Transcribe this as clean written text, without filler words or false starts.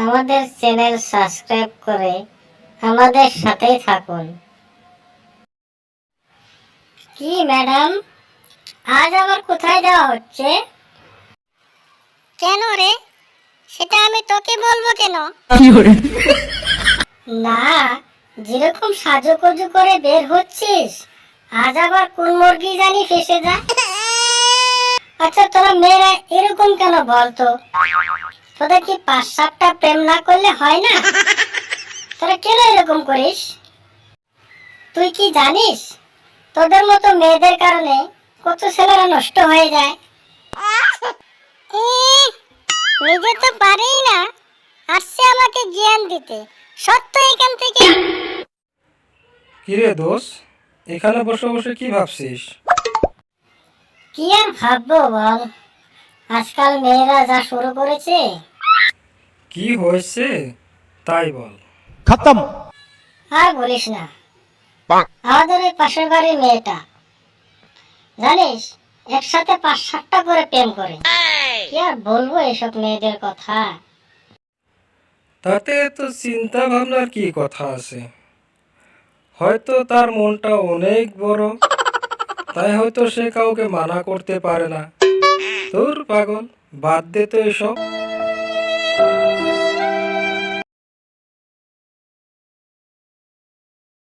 আমাদের channel subscribe করে আমাদের সাথেই থাকুন। কি ম্যাডাম, আজ আবার কোথায় যাওয়া হচ্ছে? কেন রে? সেটা আমি তোকে বলবো কেন? না, যেরকম সাজুগুজু করে বের হচ্ছিস, আজ আবার কোন মুরগি জানি ফেসে যায়। আচ্ছা, তোরা মেয়েরা এরকম কেন বলতো? তোদের কি 5-7টা প্রেম না করলে হয় না? তোরা কেন এরকম করিস? তুই কি জানিস তোদের মতো মেয়েদের কারণে কত ছেলেরা নষ্ট হয়ে যায়? নিজে তো পারেই না, আসছে আমাকে জ্ঞান দিতে। সত্য এখান থেকে। কিরে দোষ, এখানে বসে বসে কি ভাবছিস? কি আর ভাববো বল, আজকাল মেয়েরা যা শুরু করেছে। কি হয়েছে তাই বল। खत्म। আর বলিস না, আমাদের ওই পাশের বাড়ির মেয়েটা, জানিস, একসাথে 5-7টা করে প্রেম করে। কি আর বলবো এসব মেয়েদের কথা। তাতে তো চিন্তা ভাবনার কি কথা আছে? হয়তো তার মনটা অনেক বড়, তাই হয়তো সে কাউকে মানা করতে পারে না। তোর পাগল, বাদ দে তো এসব।